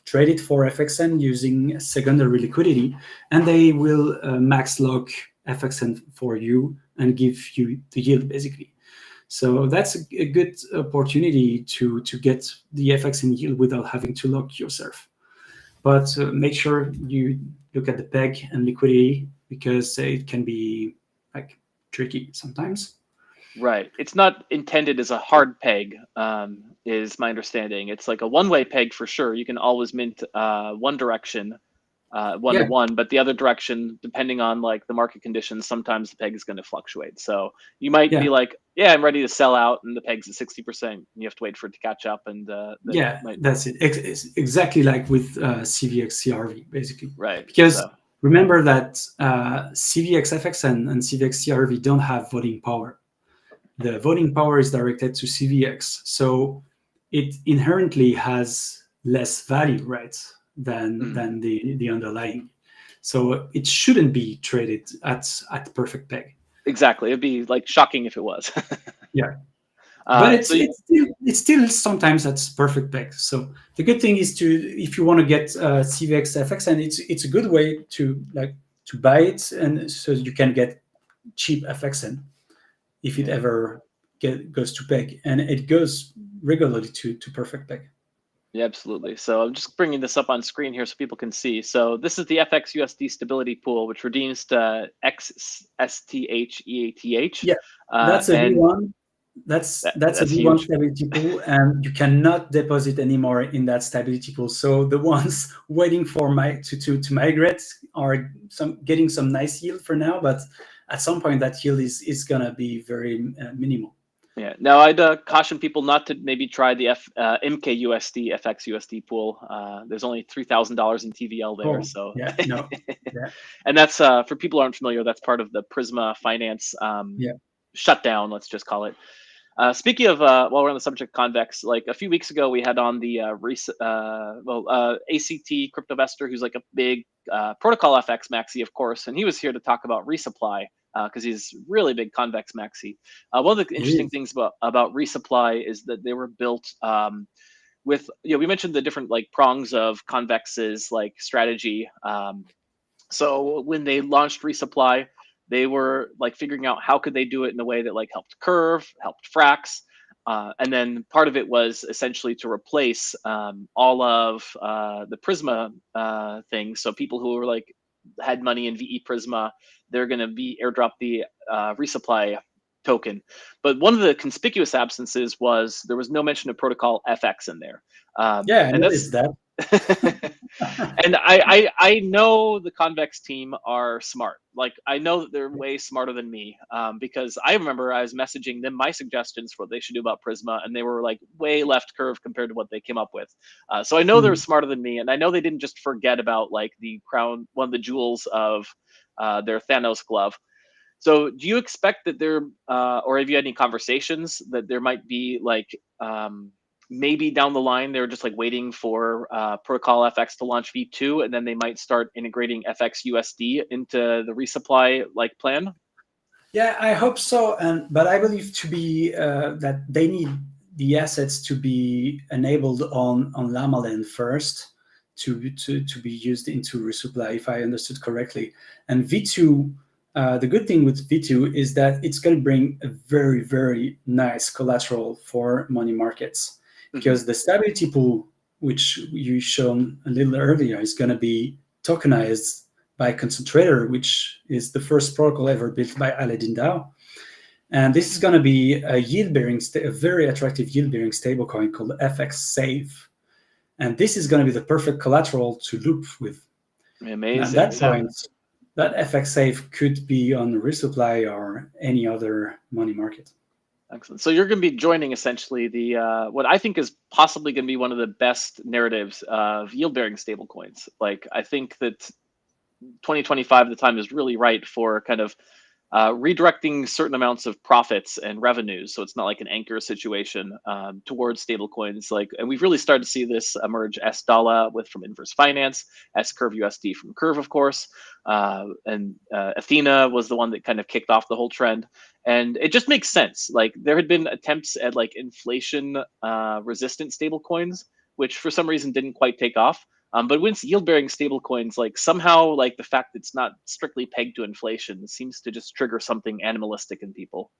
trade it for FXN using secondary liquidity, and they will max lock FXN for you and give you the yield, basically. So that's a good opportunity to get the FXN yield without having to lock yourself. But make sure you look at the peg and liquidity, because it can be like tricky sometimes. Right. It's not intended as a hard peg, is my understanding. It's like a one-way peg for sure. You can always mint one direction, one to one, but the other direction, depending on like the market conditions, sometimes the peg is going to fluctuate. So you might be like, yeah, I'm ready to sell out, and the peg's at 60%. And you have to wait for it to catch up. And that's it. It's exactly like with CVX CRV, basically. Right. Because remember that CVX FXN and CVX CRV don't have voting power. The voting power is directed to CVX, so it inherently has less value, right, than the underlying. So it shouldn't be traded at perfect peg. Exactly. It'd be like shocking if it was. Yeah. But it's still sometimes that's perfect peg. So the good thing is if you want to get CVX FXN, it's a good way to buy it, and so you can get cheap FXN if it ever goes to peg, and it goes regularly to perfect peg. Yeah, absolutely. So I'm just bringing this up on screen here so people can see. So this is the FX USD stability pool, which redeems to XSTHEATH. Yeah, that's a V1. That's a That's V1 huge. stability pool, and you cannot deposit anymore in that stability pool. So the ones waiting for to migrate are getting some nice yield for now, but at some point that yield is gonna be very minimal. Yeah. Now, I'd caution people not to maybe try the MKUSD FXUSD pool. There's only $3,000 in TVL there, Oh so yeah, no, yeah, and that's for people who aren't familiar. That's part of the Prisma Finance yeah, shutdown. Let's just call it. Speaking of, while we're on the subject of Convex, like a few weeks ago, we had on the ACT Cryptovestor, who's like a big protocol FX maxi, of course, and he was here to talk about resupply because he's really big Convex maxi. One of the it interesting is. things about resupply is that they were built with, we mentioned the different like prongs of Convex's like strategy. So when they launched resupply, they were like figuring out how could they do it in a way that like helped Curve, helped Frax, and then part of it was essentially to replace all of the Prisma things. So people who were like had money in VE Prisma, they're going to be airdrop the resupply token. But one of the conspicuous absences was there was no mention of protocol FX in there, Yeah, I and that's noticed that. and I know the Convex team are smart. Like I know that they're way smarter than me because I remember I was messaging them my suggestions for what they should do about Prisma, and they were like way left curve compared to what they came up with. So I know they're Mm. smarter than me, and I know they didn't just forget about like the crown, one of the jewels of their Thanos glove. So do you expect that there, or have you had any conversations that there might be like maybe down the line they're just like waiting for Protocol FX to launch V2, and then they might start integrating FX USD into the resupply like plan? Yeah, I hope so, and but I believe to be that they need the assets to be enabled on Llama Land first to be used into resupply, if I understood correctly. And V2, the good thing with V2 is that it's going to bring a very nice collateral for money markets, Hmm. because the stability pool, which you shown a little earlier, is going to be tokenized by Concentrator, which is the first protocol ever built by Paladin DAO. And this is going to be a yield-bearing, a very attractive yield-bearing stablecoin called FX Save. And this is going to be the perfect collateral to loop with. And at Amazing. that point, that FX Save could be on resupply or any other money market. Excellent. So you're going to be joining essentially the what I think is possibly going to be one of the best narratives of yield-bearing stablecoins. Like I think that 2025, the time is really right for kind of redirecting certain amounts of profits and revenues. So it's not like an anchor situation towards stablecoins. Like, and we've really started to see this emerge. S Dollar with from Inverse Finance, S Curve USD from Curve, of course, and Athena was the one that kind of kicked off the whole trend. And it just makes sense. Like there had been attempts at like inflation resistant stablecoins, which for some reason didn't quite take off. But when it's yield-bearing stablecoins, like somehow, like the fact that it's not strictly pegged to inflation seems to just trigger something animalistic in people.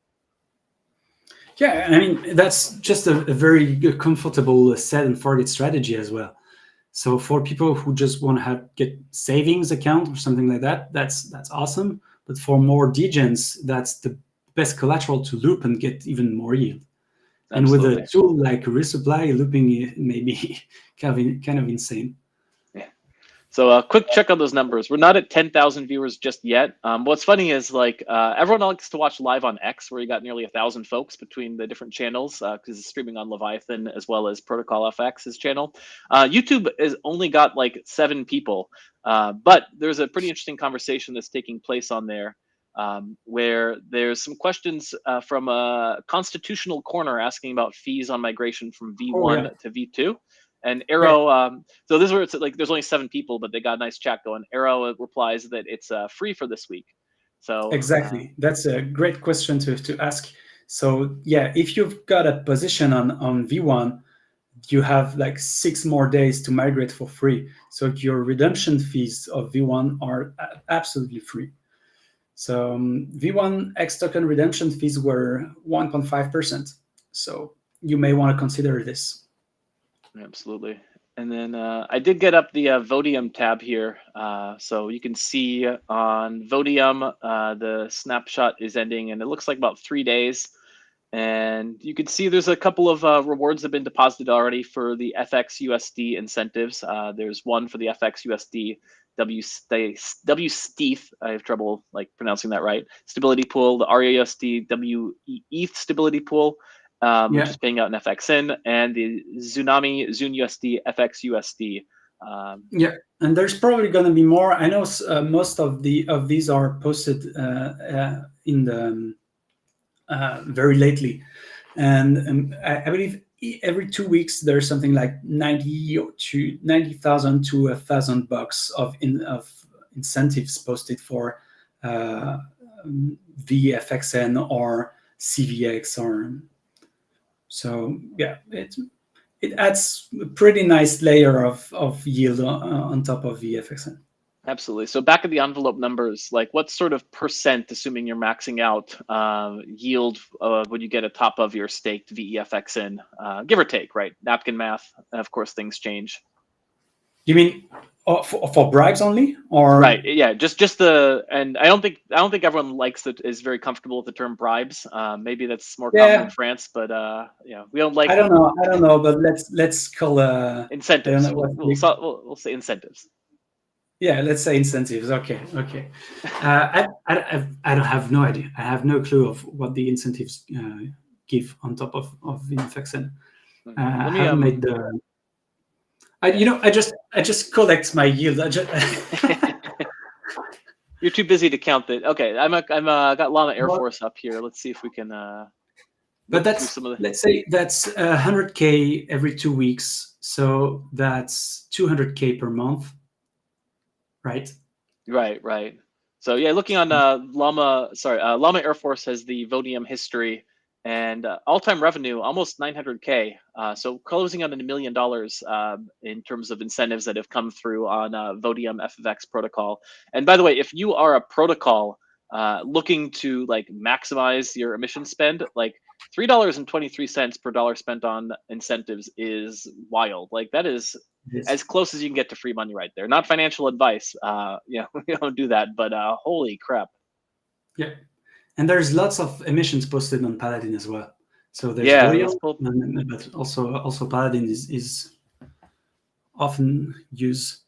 Yeah, I mean, that's just a very comfortable set and forget strategy as well. So for people who just want to get savings account or something like that, that's awesome. But for more degens, that's the best collateral to loop and get even more yield. And with a Absolutely. tool like resupply, looping may be kind of insane. Yeah. So a quick check on those numbers. We're not at 10,000 viewers just yet. What's funny is like everyone likes to watch live on X, where you got nearly 1,000 folks between the different channels because it's streaming on Leviathan as well as Protocol FX's channel. YouTube has only got like 7 people, but there's a pretty interesting conversation that's taking place on there. Where there's some questions from a constitutional corner asking about fees on migration from Oh V1 yeah, to V2. And yeah, Arrow, so this is where it's like there's only 7 people, but they got a nice chat going. Arrow replies that it's free for this week. So exactly. That's a great question to ask. So yeah, if you've got a position on V1, you have like 6 more days to migrate for free. So your redemption fees of V1 are absolutely free. So V1 X token redemption fees were 1.5%. So you may want to consider this. absolutely. And then I did get up the Vodium tab here. So you can see on Vodium, the snapshot is ending, and it looks like about 3 days. And you can see there's a couple of rewards that have been deposited already for the FXUSD incentives. There's one for the FXUSD WSTETH. I have trouble like pronouncing that right. Stability pool, the RUSD WETH stability pool, which is paying out in FXN, and the Tsunami ZunUSD FXUSD. Yeah, and there's probably going to be more. I know most of these are posted in the very lately, and I believe every 2 weeks there's something like 90,000 to $1,000 of incentives posted for VFXN or CVX, or so. Yeah, it adds a pretty nice layer of yield on top of VFXN. Absolutely. So back of the envelope numbers, like what sort of percent, assuming you're maxing out, yield would you get atop of your staked VEFXN, give or take, right? Napkin math. Of course, things change. You mean for bribes only, or right? Yeah, just the, and I don't think everyone is very comfortable with the term bribes. Maybe that's more common in France, but we don't like. I don't know, but let's call incentives. We'll say incentives. Yeah, let's say incentives. Okay. I don't have no idea. I have no clue of what the incentives give on top of VFXN. I haven't made the. I just collect my yield. You're too busy to count that. Okay, I'm got Llama Air Force up here. Let's see if we can. But that's let's say that's 100K every 2 weeks, so that's 200K per month. Right. So yeah, looking on Llama Air Force has the Vodium history, and all-time revenue almost 900K. So closing on $1 million in terms of incentives that have come through on Vodium FFX protocol. And by the way, if you are a protocol looking to like maximize your emission spend, like $3.23 per dollar spent on incentives is wild. Like that is as close as you can get to free money right there. Not financial advice. We don't do that, but holy crap. Yeah. And there's lots of emissions posted on Paladin as well. So there's Vodium, but also Paladin is often used.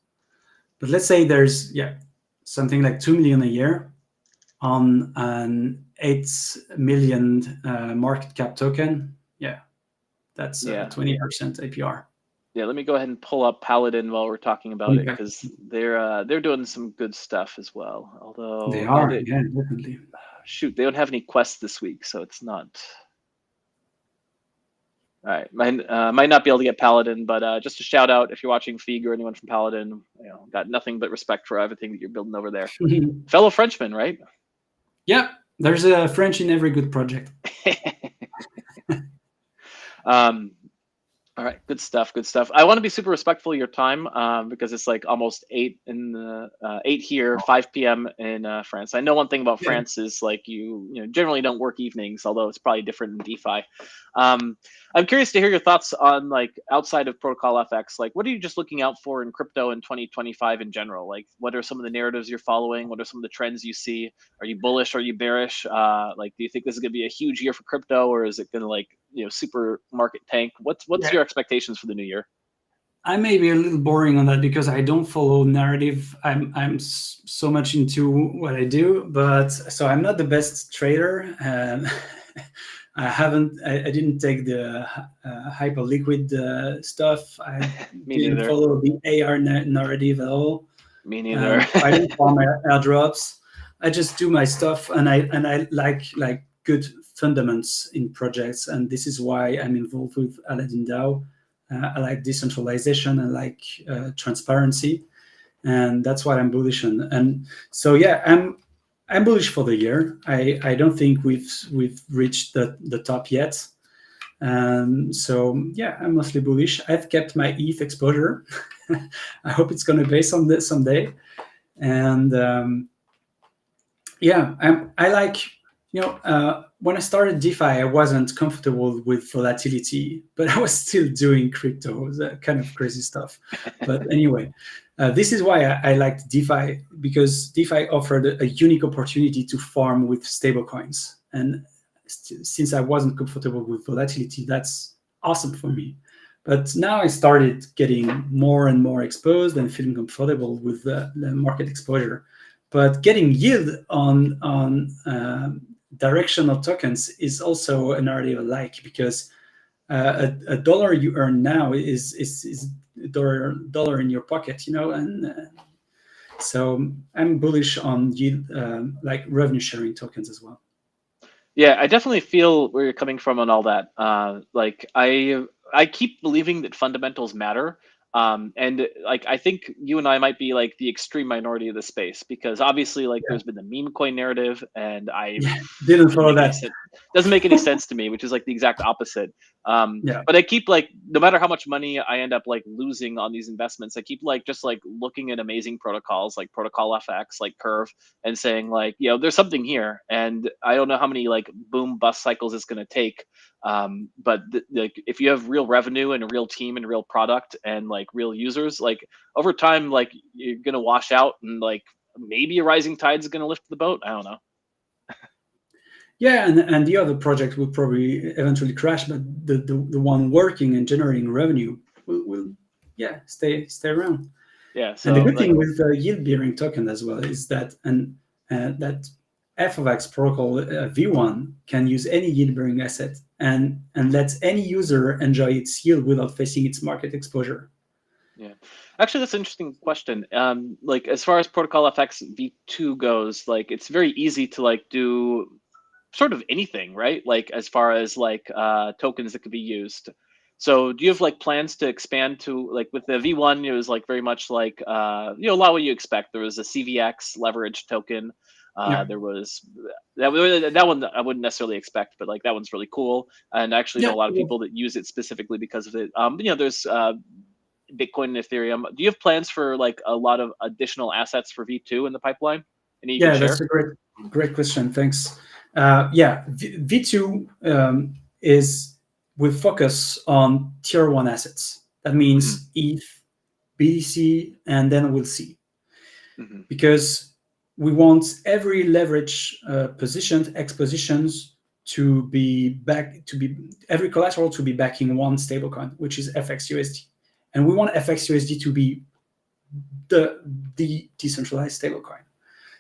But let's say there's something like 2 million a year on an 8 million market cap token. Yeah, that's 20% APR. Yeah, let me go ahead and pull up Paladin while we're talking about it, because they're doing some good stuff as well. Although they are, definitely. Shoot, they don't have any quests this week, so it's not. All right, might not be able to get Paladin, but just a shout out if you're watching Feig or anyone from Paladin. Got nothing but respect for everything that you're building over there. Fellow Frenchman, right? Yeah, there's a French in every good project. All right, good stuff. I want to be super respectful of your time because it's like almost 8 here, 5 p.m. in France. I know one thing about France is like you generally don't work evenings, although it's probably different in DeFi. I'm curious to hear your thoughts on like outside of Protocol FX. Like, what are you just looking out for in crypto in 2025 in general? Like, what are some of the narratives you're following? What are some of the trends you see? Are you bullish? Are you bearish? Like, do you think this is going to be a huge year for crypto, or is it going to like super market tank? What's your expectations for the new year? I may be a little boring on that because I don't follow narrative. I'm so much into what I do, but so I'm not the best trader. I didn't take the hyperliquid stuff. I didn't follow the AR narrative at all. Me neither. I don't follow my airdrops. I just do my stuff, and I like good fundamentals in projects, and this is why I'm involved with Paladin DAO. I like decentralization. I like transparency, and that's what I'm bullish on. And so I'm bullish for the year. I don't think we've reached the top yet. So I'm mostly bullish. I've kept my ETH exposure. I hope it's going to pay someday. And I like when I started DeFi, I wasn't comfortable with volatility, but I was still doing crypto, that kind of crazy stuff. But anyway, this is why I liked DeFi, because DeFi offered a unique opportunity to farm with stablecoins. And since I wasn't comfortable with volatility, that's awesome for me. But now I started getting more and more exposed and feeling comfortable with the market exposure. But getting yield on directional tokens is also an area I like, because a dollar you earn now is a dollar in your pocket, and so I'm bullish on yield, like revenue sharing tokens as well. Yeah, I definitely feel where you're coming from on all that. Like I keep believing that fundamentals matter. And like I think you and I might be like the extreme minority of the space, because obviously like Yeah, there's been the meme coin narrative, and I yeah, didn't doesn't follow make any that. sense. Doesn't make any sense to me, which is like the exact opposite. Yeah, But I keep like, no matter how much money I end up like losing on these investments, I keep like just like looking at amazing protocols like Protocol FX, like Curve, and saying like, there's something here, and I don't know how many like boom bust cycles it's going to take. But like if you have real revenue and a real team and real product and like real users, like over time, like you're going to wash out, and like maybe a rising tide is going to lift the boat. I don't know. yeah, and the other project will probably eventually crash, but the one working and generating revenue will yeah, stay around. Yeah. And the So good like, thing with the yield bearing token as well is that that f of x protocol v1 can use any yield bearing asset and lets any user enjoy its yield without facing its market exposure. yeah, actually, that's an interesting question. Like as far as Protocol FX V2 goes, like it's very easy to like do sort of anything, right? Like as far as like tokens that could be used. So do you have like plans to expand to like with the V1? It was like very much like a lot of what you expect. There was a CVX leverage token. Yeah, There was that one that I wouldn't necessarily expect, but like that one's really cool. And I actually yeah, know a lot of people that use it specifically because of it. There's Bitcoin and Ethereum. Do you have plans for like a lot of additional assets for V2 in the pipeline? Any you can yeah. That's share? a great question. Thanks. Yeah, V2 is will focus on tier one assets. That Hmm. means ETH, BTC, and then we'll see, Hmm. because we want every leverage positioned expositions to be every collateral to be backing one stablecoin, which is FXUSD, and we want FXUSD to be the decentralized stablecoin.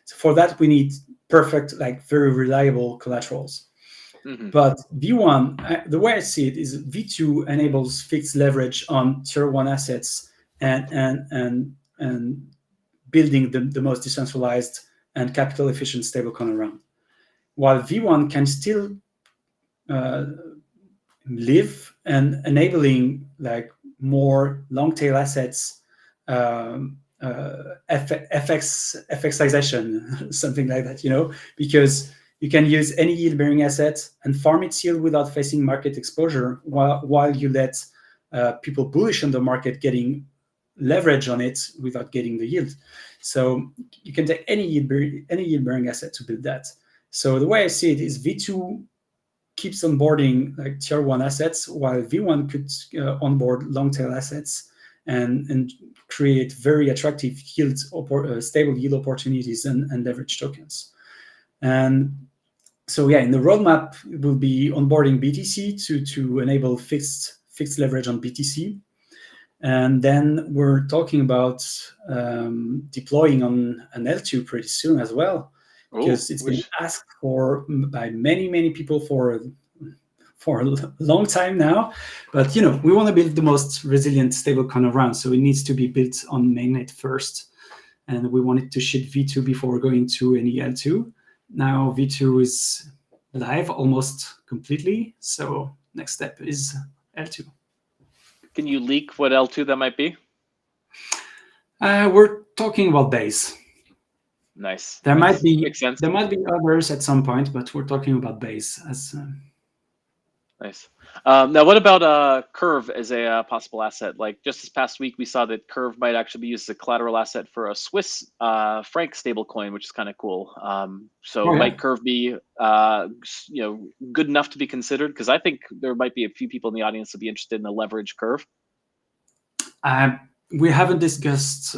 So for that, we need perfect, like very reliable collaterals. Hmm. But V1, the way I see it is V2 enables fixed leverage on tier one assets and building the most decentralized and capital efficient stablecoin around. While V1 can still uh, live and enabling like more long tail assets, FXization, something like that, because you can use any yield bearing asset and farm its yield without facing market exposure, while you let people bullish on the market getting leverage on it without getting the yield. So you can take any yield bearing asset to build that. So the way I see it is V2 keeps onboarding like tier one assets, while V1 could onboard long tail assets and create very attractive stable yield opportunities and leverage tokens. And so yeah, in the roadmap, it will be onboarding BTC to enable fixed leverage on BTC. And then we're talking about deploying on an L2 pretty soon as well, Oh, because it's been which asked for by many people for a long time now. But we want to build the most resilient stablecoin around, so it needs to be built on mainnet first, and we wanted to ship V2 before going to any L2. Now V2 is live almost completely, so next step is L2. can you leak what L2 that might be? We're talking about Base. Nice, There might nice. be Makes sense. others at some point, but we're talking about Base as. Nice. Now, what about Curve as a possible asset? Like just this past week, we saw that Curve might actually be used as a collateral asset for a Swiss franc stablecoin, which is kind of cool. So Oh yeah. might Curve be good enough to be considered? Because I think there might be a few people in the audience that be interested in the leverage Curve. We haven't discussed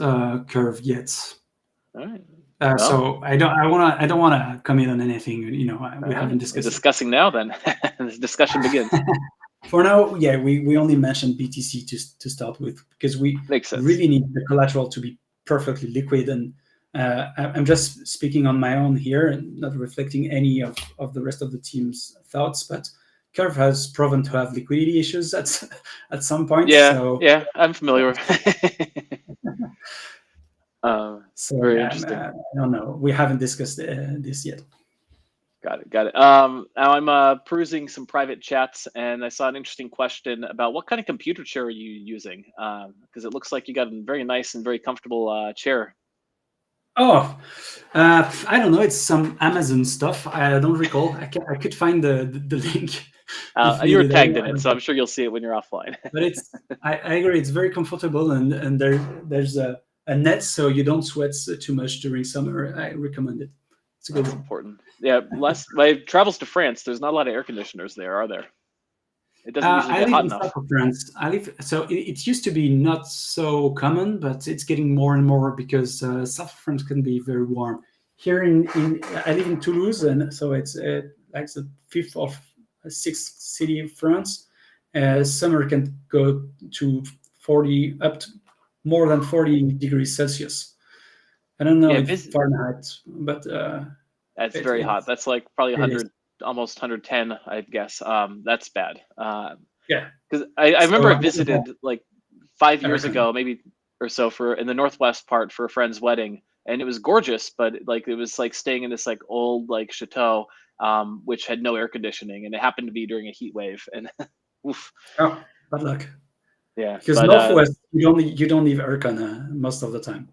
Curve yet. All right. No? So I don't wanna comment on anything. You know, we haven't We're discussed it. discussing now. Then this discussion begins. For now, yeah, we only mentioned BTC to start with because we Makes sense. really need the collateral to be perfectly liquid. And I'm just speaking on my own here and not reflecting any of the rest of the team's thoughts. But Curve has proven to have liquidity issues at some point. Yeah, So yeah, I'm familiar. Very yeah, interesting. I don't know. We haven't discussed this yet. Got it. Got it. Now I'm perusing some private chats, and I saw an interesting question about what kind of computer chair are you using? Because it looks like you got a very nice and very comfortable chair. Oh, I don't know. It's some Amazon stuff. I don't recall. I could find the link if You were needed. tagged in it, so I'm sure you'll see it when you're offline. But I agree. It's very comfortable, and there's a net so you don't sweat too much during summer. I recommend it. It's a good That's one. important. Yeah, my travels to France. There's not a lot of air conditioners there, are there? It doesn't usually I get live hot in south enough. of France. It used to be not so common, but it's getting more and more because south of France can be very warm. Here in I live in Toulouse, and so it's like the fifth or sixth city of France. Summer can go to 40 up to more than 40 degrees Celsius. I don't know Yeah, if Fahrenheit, but that's it, very it hot. That's like probably it is. 100, almost 110, I'd guess. That's bad. Yeah. Because I remember So I I don't know. visited like 5 years American. ago, maybe or so, for in the northwest part for a friend's wedding, and it was gorgeous, but like it was like staying in this like old like chateau, which had no air conditioning, and it happened to be during a heat wave, and oof, Oh, bad luck. yeah, Because but Northwest, you don't need aircon most of the time.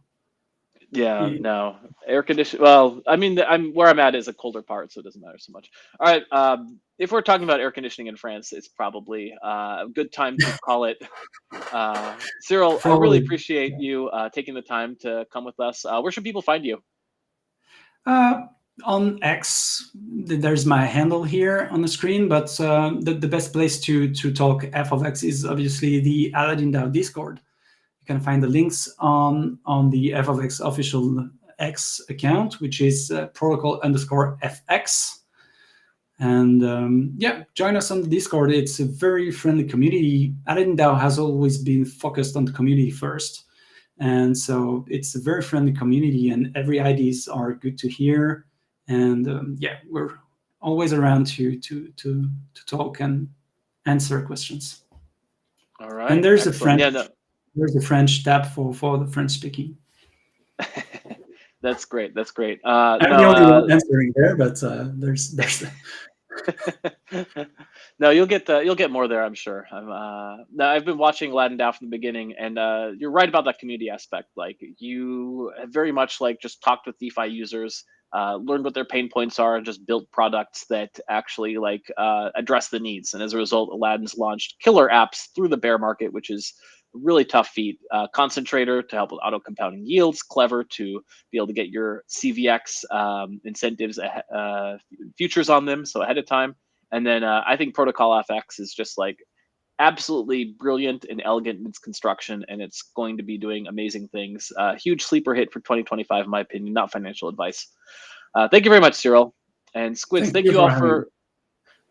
yeah, You- no air condition. Well, I mean, I'm where I'm at is a colder part, so it doesn't matter so much. All right, if we're talking about air conditioning in France, it's probably a good time to call it. Cyril, I really Probably. appreciate you taking the time to come with us. Where should people find you? Uh, on X, there's my handle here on the screen, but the best place to talk F of X is obviously the Aladdin DAO Discord. You can find the links on the F of X official X account, which is protocol_FX. And yeah, join us on the Discord. It's a very friendly community. Aladdin DAO has always been focused on the community first. And so it's a very friendly community, and every ideas are good to hear. And yeah, we're always around to talk and answer questions. All And right, excellent. Yeah, no, there's a French tab for the French speaking. that's great. That's great. I'm the only one answering there, but there's no, you'll get more there, I'm sure. No, I've been watching Aladdin DAO from the beginning, and you're right about that community aspect. Like you have very much like just talked with DeFi users, learned what their pain points are, and just built products that actually like address the needs. And as a result, Aladdin's launched killer apps through the bear market, which is a really tough feat. Concentrator to help with auto compounding yields, Clever to be able to get your CVX incentives, futures on them, so ahead of time. And then I think Protocol FX is just like absolutely brilliant and elegant in its construction, and it's going to be doing amazing things. Huge sleeper hit for 2025, in my opinion, not financial advice. Thank you very much, Cyril. And Squids, Thank thank you you for all having me. for,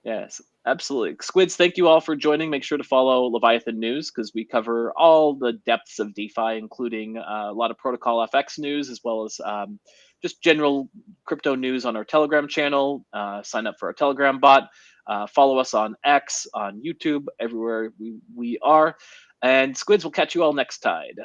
yes, absolutely. Squids, thank you all for joining. Make sure to follow Leviathan News because we cover all the depths of DeFi, including a lot of Protocol FX news, as well as just general crypto news on our Telegram channel. Sign up for our Telegram bot. Follow us on X, on YouTube, everywhere we are. And Squids will catch you all next tide.